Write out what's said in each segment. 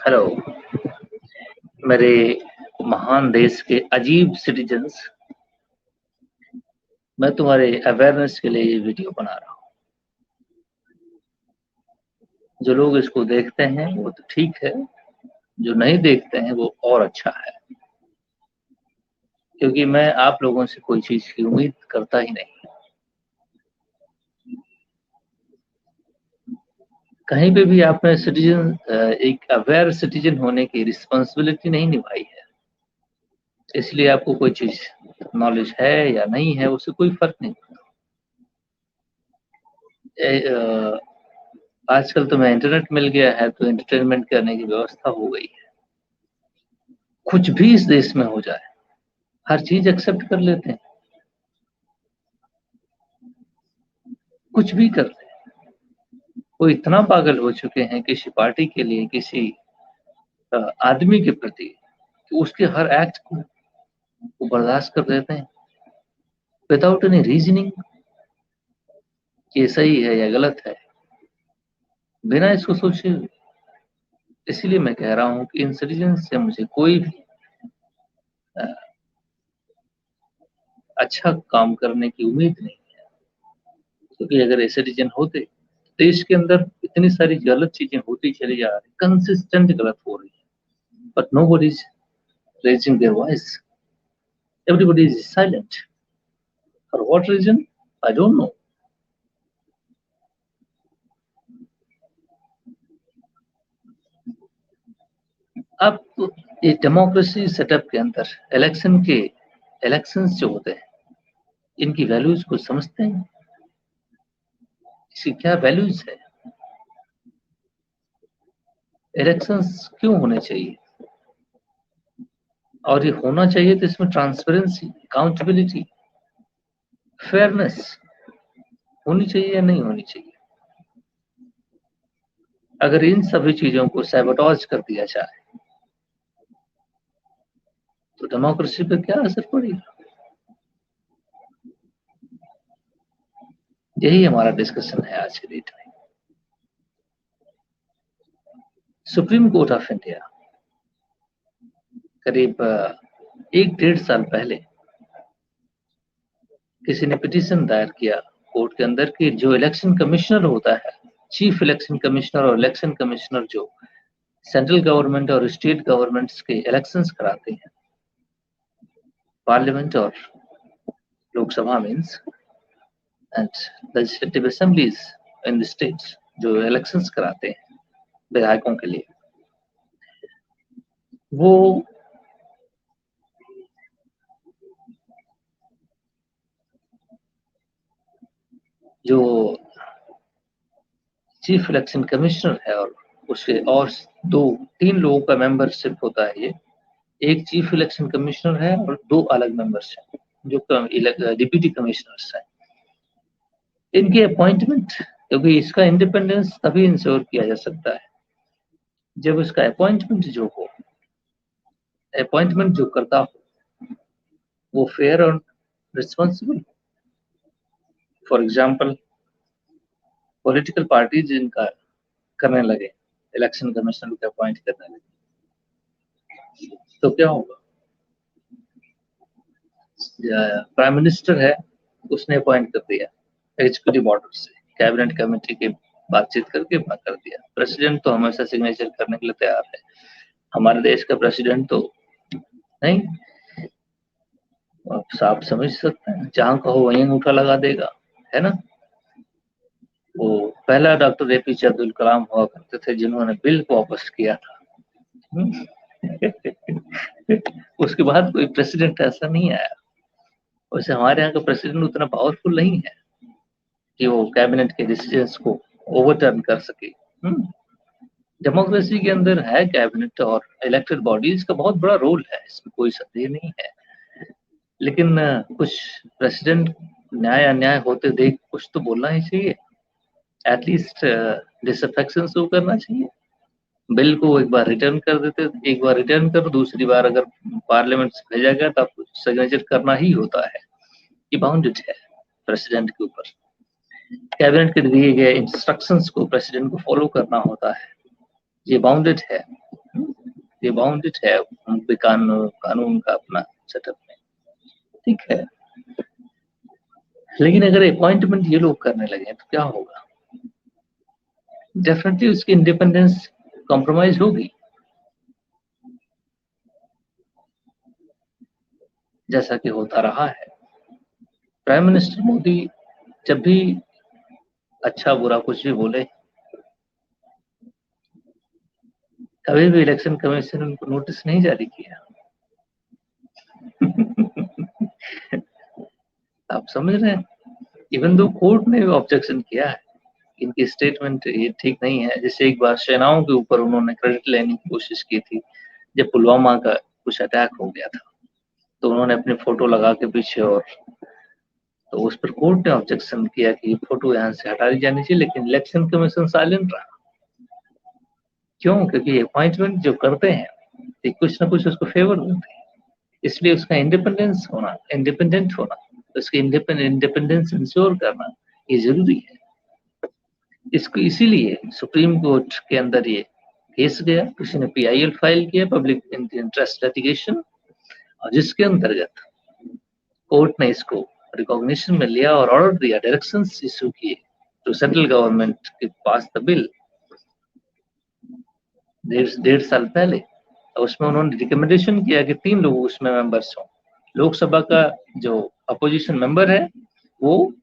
Hello मेरे महान देश के अजीब सिटीजन्स, मैं तुम्हारे अवेयरनेस के लिए ये वीडियो बना रहा हूँ। जो लोग इसको देखते हैं वो तो ठीक है, जो नहीं देखते हैं वो और अच्छा है, क्योंकि मैं आप लोगों से कोई चीज की उम्मीद करता ही नहीं। कहीं पे भी आपने सिटीजन एक अवेयर सिटीजन होने की रिस्पॉन्सिबिलिटी नहीं निभाई है, इसलिए आपको कोई चीज नॉलेज है या नहीं है उससे कोई फर्क नहीं पड़ता। आजकल तो मैं इंटरनेट मिल गया है तो एंटरटेनमेंट करने की व्यवस्था हो गई है। कुछ भी इस देश में हो जाए, हर चीज एक्सेप्ट कर लेते हैं, कुछ भी कर ले। वो इतना पागल हो चुके हैं किसी पार्टी के लिए, किसी आदमी के प्रति, कि उसके हर एक्ट को वो बर्दाश्त कर देते हैं विदाउट एनी रीजनिंग कि ये सही है या गलत है, बिना इसको सोचे। इसीलिए मैं कह रहा हूँ कि इन सिटीजन से मुझे कोई भी अ, अच्छा काम करने की उम्मीद नहीं है, क्योंकि अगर ये सिटीजन होते, देश के अंदर इतनी सारी गलत चीजें होती चली जा रही, कंसिस्टेंट गलत हो रही है, but nobody is raising their voice, everybody is silent. For what reason? I don't know. अब ये डेमोक्रेसी सेटअप के अंदर इलेक्शंस जो होते हैं, इनकी वैल्यूज को समझते हैं, इसकी क्या वैल्यूज है, इलेक्शंस क्यों होने चाहिए, और ये होना चाहिए तो इसमें ट्रांसपेरेंसी, अकाउंटेबिलिटी, फेयरनेस होनी चाहिए या नहीं होनी चाहिए। अगर इन सभी चीजों को सैबोटाज कर दिया जाए तो डेमोक्रेसी पर क्या असर पड़ेगा। यही हमारा डिस्कशन है आज के डेट में। सुप्रीम कोर्ट ऑफ इंडिया करीब 1-1.5 साल पहले किसी ने पिटीशन दायर किया कोर्ट के अंदर कि जो इलेक्शन कमिश्नर होता है, चीफ इलेक्शन कमिश्नर और इलेक्शन कमिश्नर जो सेंट्रल गवर्नमेंट और स्टेट गवर्नमेंट्स के इलेक्शंस कराते हैं, पार्लियामेंट और Lok Sabha means and legislative assemblies in the states, जो इलेक्शंस कराते हैं विधायकों के लिए, वो जो चीफ इलेक्शन कमिश्नर है और उसके और 2-3 लोगों का मेंबरशिप होता है, ये एक चीफ इलेक्शन कमिश्नर है और 2 अलग मेंबर्स हैं जो डिप्टी कमिश्नर्स हैं। इनकी अपॉइंटमेंट, क्योंकि इसका इंडिपेंडेंस तभी इंश्योर किया जा सकता है जब इसका अपॉइंटमेंट जो करता हो वो फेयर और responsible. For example, political parties जिनका करने लगे, इलेक्शन कमिश्नर को अपॉइंट करने लगे, तो क्या होगा। प्राइम मिनिस्टर है, उसने अपॉइंट कर दिया एग्जीक्यूटिव ऑर्डर से, कैबिनेट कमेटी की बातचीत करके कर दिया। प्रेसिडेंट तो हमेशा सिग्नेचर करने के लिए तैयार है, हमारे देश का प्रेसिडेंट तो नहीं, आप साफ समझ सकते हैं, जहां कहो वहीं अंगूठा लगा देगा, है ना। वो पहला डॉक्टर एपीजे अब्दुल कलाम हुआ करते थे जिन्होंने बिल को वापस किया था। उसके बाद कोई प्रेसिडेंट ऐसा नहीं आया। वैसे हमारे यहाँ का प्रेसिडेंट उतना पावरफुल नहीं है कि वो कैबिनेट के डिसीजंस को ओवरटर्न कर सके। डेमोक्रेसी के अंदर है कैबिनेट और इलेक्टेड बॉडीज का बहुत बड़ा रोल है, इसमें कोई संदेह नहीं है, लेकिन कुछ प्रेसिडेंट न्याय अन्याय होते देख कुछ तो बोलना ही चाहिए, एटलीस्ट डिसअफेक्शन शो करना चाहिए। बिल को एक बार रिटर्न कर देते, एक बार रिटर्न करो, दूसरी बार अगर पार्लियामेंट से भेजा गया तो आपको सिग्नेचर करना ही होता है, ये बाउंडेड है प्रेसिडेंट के ऊपर। कैबिनेट के दिए गए इंस्ट्रक्शंस को प्रेसिडेंट को फॉलो करना होता है, ये बाउंडेड है। ये बाउंडेड है उनके कानून का अपना सेटअप में, ठीक है। लेकिन अगर अपॉइंटमेंट ये लोग करने लगे तो क्या होगा? डेफिनेटली उसकी इंडिपेंडेंस कॉम्प्रोमाइज होगी, जैसा कि होता रहा है। प्राइम मिनिस्टर मोदी जब भी अच्छा बुरा कुछ भी बोले, कभी भी इलेक्शन कमीशन ने उनको नोटिस नहीं जारी किया। आप समझ रहे हैं? इवन दो कोर्ट ने ऑब्जेक्शन किया है, इनकी स्टेटमेंट ये ठीक नहीं है। जैसे एक बार सेनाओं के ऊपर उन्होंने क्रेडिट लेने की कोशिश की थी, जब पुलवामा का कुछ अटैक हो गया था, तो उन्होंने अपनी फोटो लगा के पीछे, और तो उस पर कोर्ट ने ऑब्जेक्शन किया कि फोटो यहाँ से हटा दी जानी चाहिए, लेकिन इलेक्शन कमीशन साइलेंट रहा। क्यों? क्योंकि अपॉइंटमेंट जो करते हैं ये कुछ ना कुछ उसको फेवर देते हैं, इसलिए उसका इंडिपेंडेंट होना, उसकी इंडिपेंडेंस इंश्योर करना ये जरूरी है। इसको इसीलिए सुप्रीम कोर्ट के अंदर ये केस गया, किसी ने PIL फाइल किया, पब्लिक इंटरेस्ट लिटिगेशन, और जिसके अंतर्गत कोर्ट ने इसको रिकॉग्निशन में लिया और ऑर्डर दिया, डायरेक्शंस इशू किए टू सेंट्रल गवर्नमेंट के पास द बिल 1.5 साल पहले। उसमें उन्होंने रिकमेंडेशन किया कि 3 लोग उसमें मेंबर्स हों। लोकसभा का जो अपोजिशन मेंबर है वो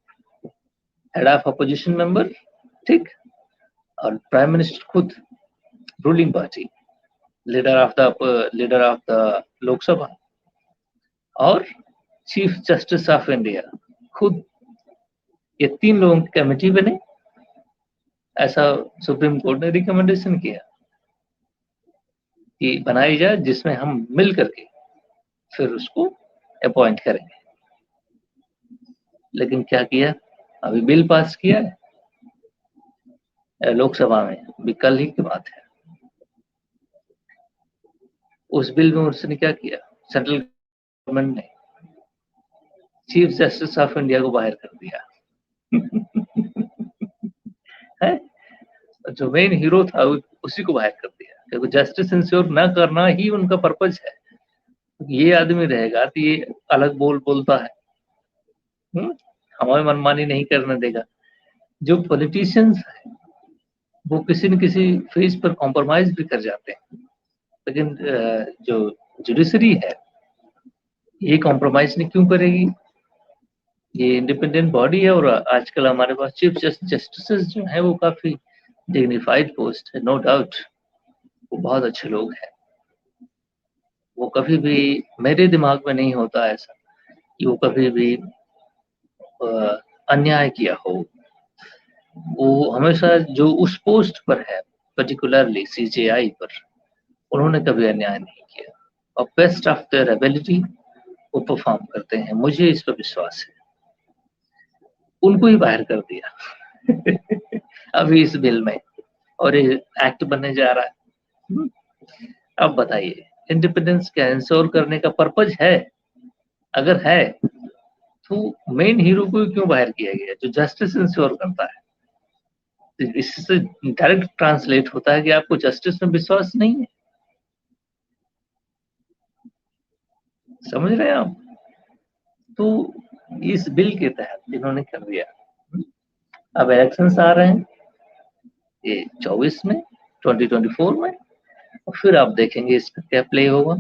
हेड ऑफ अपोजिशन मेंबर, ठीक, और प्राइम मिनिस्टर खुद ruling party leader of the Lok Sabha, और चीफ जस्टिस ऑफ इंडिया खुद, ये 3 लोगों की कमेटी बने। ऐसा सुप्रीम कोर्ट ने रिकमेंडेशन किया कि बनाई जाए, जिसमें हम मिल करके फिर उसको अपॉइंट करेंगे। लेकिन क्या किया? अभी बिल पास किया है लोकसभा में, भी कल ही की बात है। उस बिल में उसने क्या किया? सेंट्रल गवर्नमेंट ने चीफ जस्टिस ऑफ इंडिया को बाहर कर दिया। है? जो मेन हीरो था उसी को बाहर कर दिया, क्योंकि जस्टिस इंश्योर ना करना ही उनका पर्पज है। ये आदमी रहेगा तो ये अलग बोलता है, हमारी मनमानी नहीं करने देगा। जो पॉलिटिशियंस है वो किसी न किसी फेज पर कॉम्प्रोमाइज भी कर जाते हैं, लेकिन जो जुडिशरी है ये कॉम्प्रोमाइज नहीं क्यों करेगी? ये इंडिपेंडेंट बॉडी है, और आजकल हमारे पास चीफ जस्टिस जो है वो काफी डिग्निफाइड पोस्ट है, नो डाउट, वो बहुत अच्छे लोग हैं। वो कभी भी, मेरे दिमाग में नहीं होता ऐसा कि वो कभी भी अन्याय किया हो। वो हमेशा जो उस पोस्ट पर है, पर्टिकुलरली CJI पर, उन्होंने कभी अन्याय नहीं किया, और बेस्ट ऑफ देयर एबिलिटी वो परफॉर्म करते हैं, मुझे इस पर विश्वास है। उनको ही बाहर कर दिया अभी इस बिल में, और ये एक्ट बनने जा रहा है। अब बताइए, इंडिपेंडेंस क्या इंश्योर करने का पर्पज है? अगर है तो मेन हीरो को क्यों बाहर किया गया, जो जस्टिस इंश्योर करता है? इससे डायरेक्ट ट्रांसलेट होता है कि आपको जस्टिस में विश्वास नहीं है। समझ रहे हैं आप? तो इस बिल के तहत इन्होंने कर दिया। अब इलेक्शंस आ रहे हैं ये 24 में, 2024 में, और फिर आप देखेंगे इसका क्या प्ले होगा।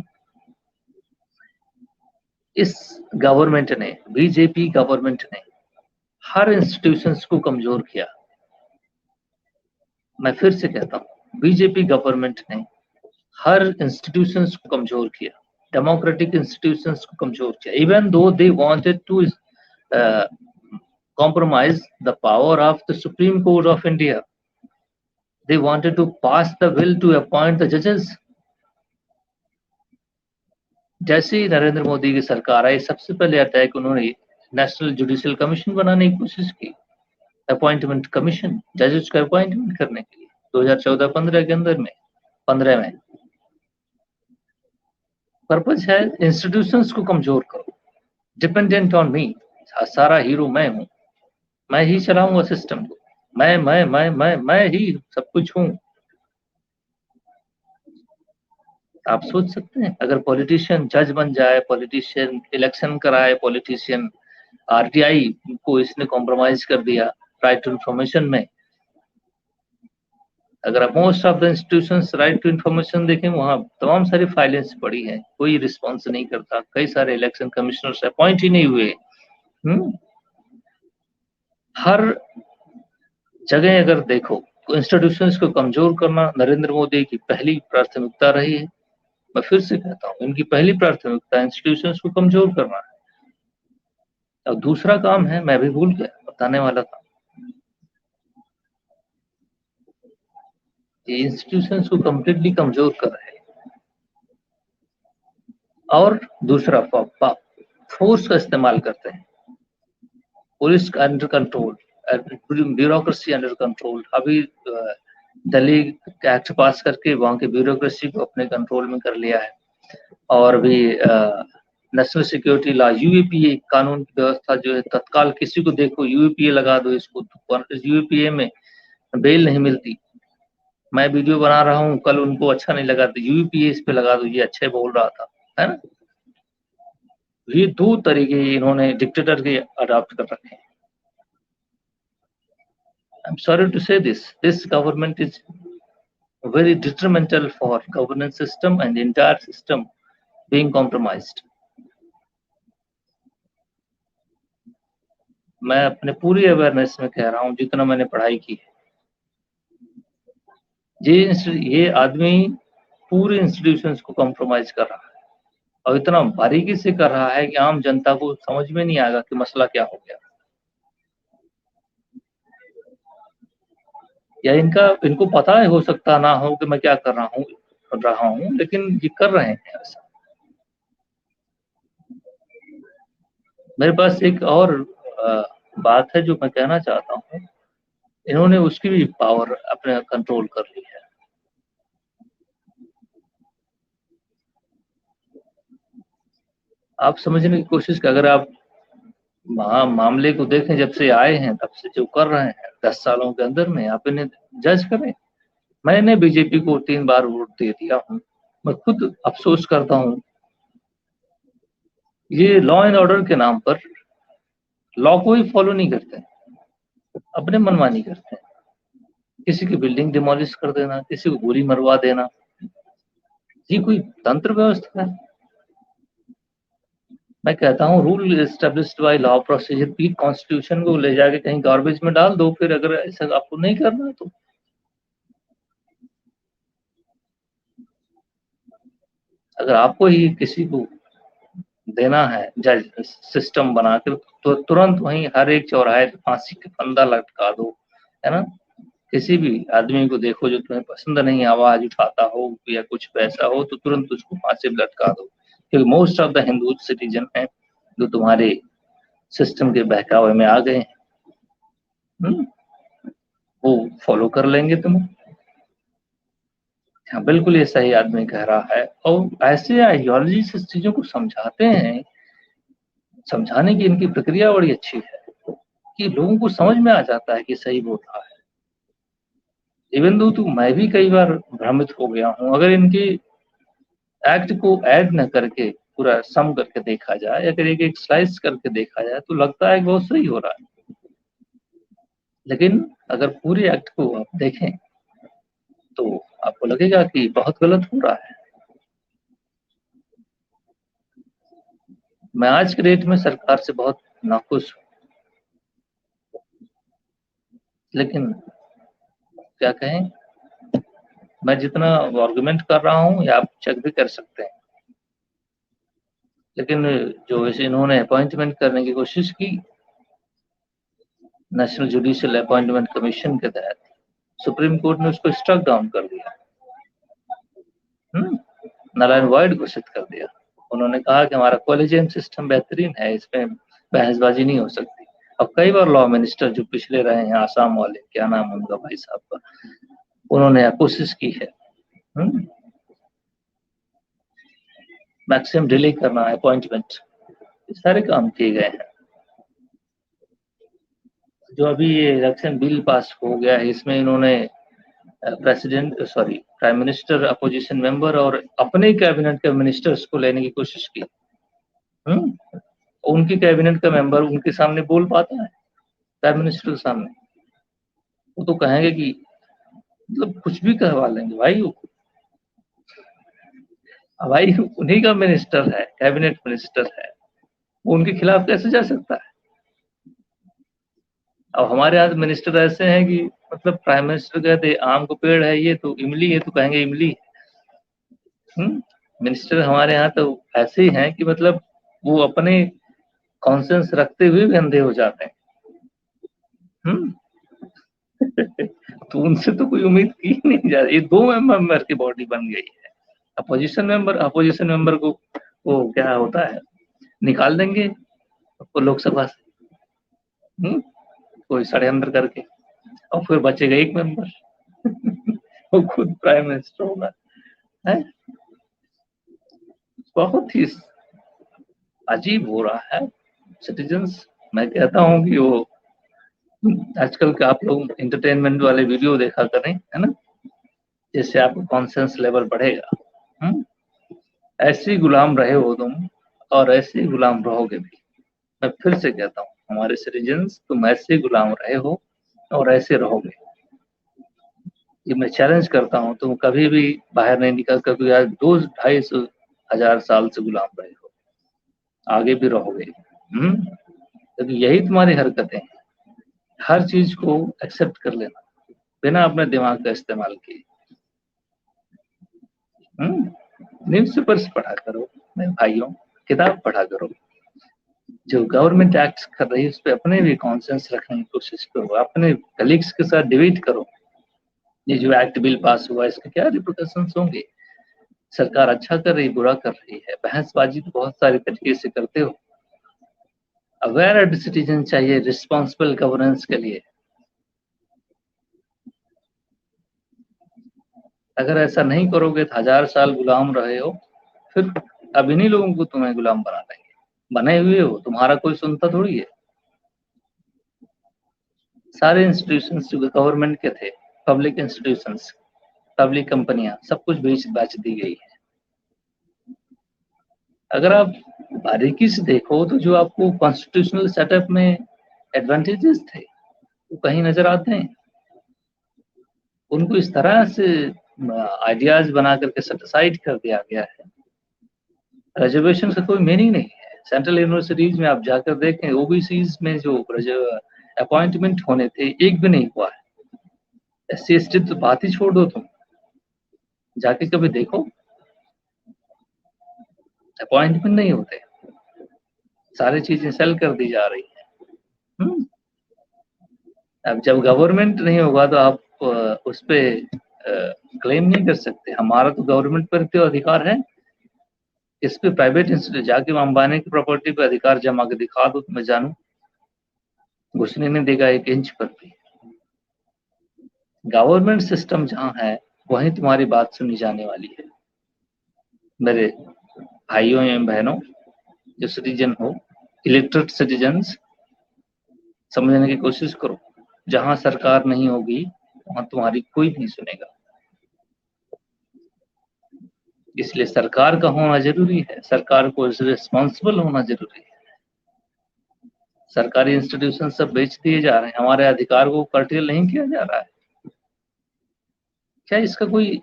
इस गवर्नमेंट ने, बीजेपी गवर्नमेंट ने हर इंस्टीट्यूशंस को कमजोर किया। मैं फिर से कहता हूँ, बीजेपी गवर्नमेंट ने हर इंस्टीट्यूशंस को कमजोर किया, डेमोक्रेटिक इंस्टीट्यूशंस को कमजोर किया, even though they wanted to compromise the power of the Supreme Court of India. They wanted to pass the bill to appoint the judges. जैसे ही नरेंद्र मोदी की सरकार आई, सबसे पहले आता है कि उन्होंने नेशनल जुडिशियल कमीशन बनाने की कोशिश की, अपॉइंटमेंट कमीशन, जजेस का अपॉइंटमेंट करने के लिए 2014-15 के अंदर में 15 में। पर्पज है इंस्टीट्यूशंस को कमजोर करो, डिपेंडेंट ऑन मी, सारा हीरो मैं हूं, मैं ही चलाऊंगा सिस्टम को, मैं ही सब कुछ हूं। आप सोच सकते हैं अगर पॉलिटिशियन जज बन जाए, पॉलिटिशियन इलेक्शन कराए, पॉलिटिशियन आरटीआई को इसने कॉम्प्रोमाइज कर दिया राइट टू इन्फॉर्मेशन में। अगर आप most of the institutions right to information देखें, वहां तमाम सारी फाइलेंस पड़ी हैं, कोई रिस्पॉन्स नहीं करता, कई सारे इलेक्शन कमिश्नर्स अपॉइंट ही नहीं हुए। हर जगह अगर देखो तो इंस्टीट्यूशंस को कमजोर करना नरेंद्र मोदी की पहली प्राथमिकता रही है। मैं फिर से कहता हूँ, इनकी पहली प्राथमिकता इंस्टीट्यूशंस को कमजोर करना है। और दूसरा काम है, मैं भी भूल गया बताने वाला था, ये इंस्टीट्यूशंस को कम्प्लीटली कमजोर कर रहे हैं। और दूसरा फोर्स का इस्तेमाल करते हैं, police under control, bureaucracy under control. अभी दिल्ली एक्ट पास करके वहां की ब्यूरोक्रेसी को अपने कंट्रोल में कर लिया है। और भी नेशनल सिक्योरिटी लॉ, यूएपीए कानून की व्यवस्था जो है, तत्काल किसी को देखो यूएपीए लगा दो, इसको यूएपीए में बेल नहीं मिलती। मैं वीडियो बना रहा हूँ, कल उनको अच्छा नहीं लगा तो यूपीए इस पे लगा दो, ये अच्छे बोल रहा था, है ना। ये दो तरीके इन्होंने डिक्टेटर के अडॉप्ट कर रखे हैं। आई एम सॉरी टू से this government is very detrimental for governance system and the entire system being compromised. मैं अपने पूरी अवेयरनेस में कह रहा हूँ, जितना मैंने पढ़ाई की है, ये आदमी पूरे इंस्टीट्यूशंस को कॉम्प्रोमाइज कर रहा है और इतना बारीकी से कर रहा है कि आम जनता को समझ में नहीं आएगा कि मसला क्या हो गया। या इनको पता है, हो सकता ना हो कि मैं क्या कर रहा हूँ, लेकिन ये कर रहे हैं ऐसा। मेरे पास एक और बात है जो मैं कहना चाहता हूँ, इन्होंने उसकी भी पावर अपने कंट्रोल कर ली है। आप समझने की कोशिश कर, अगर आप मामले को देखें, जब से आए हैं तब से जो कर रहे हैं 10 सालों के अंदर में, आप इन्हें जज करें। मैंने बीजेपी को 3 बार वोट दे दिया हूँ, मैं खुद अफसोस करता हूँ। ये लॉ एंड ऑर्डर के नाम पर लॉ को ही फॉलो नहीं करते, अपने मनमानी करते हैं। किसी की बिल्डिंग डिमोलिश कर देना, किसी को गोली मरवा देना, ये कोई तंत्र व्यवस्था है? मैं कहता हूँ rule established by law procedure, P constitution को ले जाके कहीं गार्बेज में डाल दो, फिर अगर ऐसा आपको नहीं करना है तो। अगर आपको ही किसी को देना है जज सिस्टम बना के, तो तुरंत वहीं हर एक चौराहे पे फांसी का फंदा लटका दो, है ना। किसी भी आदमी को देखो जो तुम्हें पसंद नहीं, आवाज उठाता हो या कुछ वैसा हो, तो तुरंत उसको फांसी पे लटका दो, क्योंकि most of the Hindu citizen है जो तुम्हारे सिस्टम के बहकावे में आ गए हैं, वो फॉलो कर लेंगे तुम्हें। हाँ, बिल्कुल ये सही आदमी कह रहा है। और ऐसे आइडियोलॉजी से चीजों को समझाते हैं, समझाने की इनकी प्रक्रिया बड़ी अच्छी है कि लोगों को समझ में आ जाता है कि सही बोल रहा है। इवन दो तो मैं भी कई बार भ्रमित हो गया हूँ, अगर इनके एक्ट को ऐड न करके पूरा सम करके देखा जाए, अगर एक एक स्लाइस करके देखा जाए, तो लगता है कि बहुत सही हो रहा है। लेकिन अगर पूरे एक्ट को आप देखें तो आपको लगेगा कि बहुत गलत हो रहा है। मैं आज के डेट में सरकार से बहुत नाखुश हूँ, लेकिन क्या कहें, मैं जितना आर्गुमेंट कर रहा हूँ या आप चेक भी कर सकते हैं, लेकिन जो इसे इन्होंने अपॉइंटमेंट करने की कोशिश की नेशनल जुडिशियल अपॉइंटमेंट कमीशन के तहत, सुप्रीम कोर्ट ने उसको स्ट्रक डाउन कर दिया, नारायण वाइड घोषित कर दिया। उन्होंने कहा कि हमारा कॉलेजियम सिस्टम बेहतरीन है, इसमें बहसबाजी नहीं हो सकती। अब कई बार लॉ मिनिस्टर जो पिछले रहे हैं, आसाम वाले, क्या नाम उनका भाई साहब का, उन्होंने कोशिश की है मैक्सिमम डिले करना अपॉइंटमेंट, सारे काम किए गए हैं। जो अभी ये इलेक्शन बिल पास हो गया है, इसमें इन्होंने president sorry prime minister opposition member और अपने कैबिनेट के मिनिस्टर्स को लेने की कोशिश की। उनकी कैबिनेट का मेंबर उनके सामने बोल पाता है प्राइम मिनिस्टर के सामने? वो तो कहेंगे कि मतलब कुछ भी कहवा लेंगे भाई। भाई उन्हीं का मिनिस्टर है, कैबिनेट मिनिस्टर है, वो उनके खिलाफ कैसे जा सकता है? अब हमारे यहाँ मिनिस्टर ऐसे हैं कि मतलब प्राइम मिनिस्टर कहते आम को पेड़ है ये तो इमली है, तो कहेंगे इमली। मिनिस्टर हमारे यहाँ तो ऐसे ही हैं कि मतलब वो अपने कॉन्सेंस रखते हुए भी अंधे हो जाते हैं। तो उनसे तो कोई उम्मीद की नहीं जा रही। ये 2 मेंबर की बॉडी बन गई है। अपोजिशन मेंबर को वो क्या होता है, निकाल देंगे वो लोकसभा से, कोई षड्यंत्र करके, और फिर बचेगा एक मेंबर वो खुद प्राइम मिनिस्टर होगा। है बहुत ही अजीब हो रहा है। सिटीजन्स, मैं कहता हूँ कि वो आजकल के आप लोग एंटरटेनमेंट वाले वीडियो देखा करें, है ना, जिससे आपका कॉन्सेंस लेवल बढ़ेगा। ऐसे ही गुलाम रहे हो तुम और ऐसे ही गुलाम रहोगे भी। मैं फिर से कहता हूँ, हमारे सिटीजन्स, तुम ऐसे ही गुलाम रहे हो और ऐसे रहोगे। ये मैं चैलेंज करता हूँ, तुम कभी भी बाहर नहीं निकल, कभी आज 200-250 हजार साल से गुलाम रहे हो, आगे भी रहोगे। क्योंकि यही तुम्हारी हरकतें हैं, हर चीज को एक्सेप्ट कर लेना बिना अपने दिमाग का इस्तेमाल किए। न्यूज़पेपर्स पढ़ा करो मेरे भाइयों, किताब पढ़ा करो, जो गवर्नमेंट एक्ट कर रही है उस पर अपने भी कॉन्सेंस रखने की कोशिश करो, अपने कलीग्स के साथ डिबेट करो, ये जो एक्ट बिल पास हुआ इसके क्या रिप्रिकॉशंस होंगे, सरकार अच्छा कर रही बुरा कर रही है। बहसबाजी तो बहुत सारे तरीके से करते हो। अवेयर सिटीजन चाहिए रिस्पॉन्सिबल गवर्नेंस के लिए। अगर ऐसा नहीं करोगे तो 1000 साल गुलाम रहे हो, फिर अब इन्हीं लोगों को तुम्हें गुलाम बना देंगे। बने हुए हो, तुम्हारा कोई सुनता थोड़ी है। सारे इंस्टीट्यूशंस जो गवर्नमेंट के थे, पब्लिक इंस्टीट्यूशंस, पब्लिक कंपनियां, सब कुछ बेच दी गई है। अगर आप बारीकी से देखो तो जो आपको कॉन्स्टिट्यूशनल सेटअप में एडवांटेजेस थे वो कहीं नजर आते हैं। उनको इस तरह से आइडियाज बना करके सेटिसाइड कर दिया गया है, रिजर्वेशन का कोई मीनिंग नहीं है। सेंट्रल यूनिवर्सिटीज में आप जाकर देखें, ओबीसीज में जो अपॉइंटमेंट होने थे एक भी नहीं हुआ है। एससी एसटी तो बात ही छोड़ दो, तुम जाके कभी देखो, अपॉइंटमेंट नहीं होते, सारी चीजें सेल कर दी जा रही है। अब जब गवर्नमेंट नहीं होगा तो आप उस पे क्लेम नहीं कर सकते। हमारा तो गवर्नमेंट पर तो अधिकार है, इस पे प्राइवेट इंस्टीट्यूट जाके अंबानी की प्रॉपर्टी पे अधिकार जमा के दिखा दो तो मैं जानू, घुसने नहीं देगा 1 इंच पर भी। गवर्नमेंट सिस्टम जहाँ है वहीं तुम्हारी बात सुनी जाने वाली है। मेरे भाइयों एवं बहनों जो सिटीजन हो, इलेक्टेड सिटीजन्स, समझने की कोशिश करो। जहां सरकार नहीं होगी वहां तुम्हारी कोई नहीं सुनेगा, इसलिए सरकार का होना जरूरी है, सरकार को रिस्पॉन्सिबल होना जरूरी है। सरकारी इंस्टीट्यूशन सब बेच दिए जा रहे हैं, हमारे अधिकार को कर्टेल नहीं किया जा रहा है। क्या इसका कोई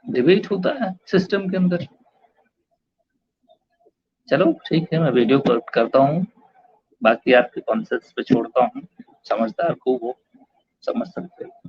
डिबेट होता है सिस्टम के अंदर? चलो ठीक है, मैं वीडियो करता हूँ, बाकी आपके कॉन्सेप्ट पे छोड़ता हूँ, समझदार खूब हो, समझ सकते हो।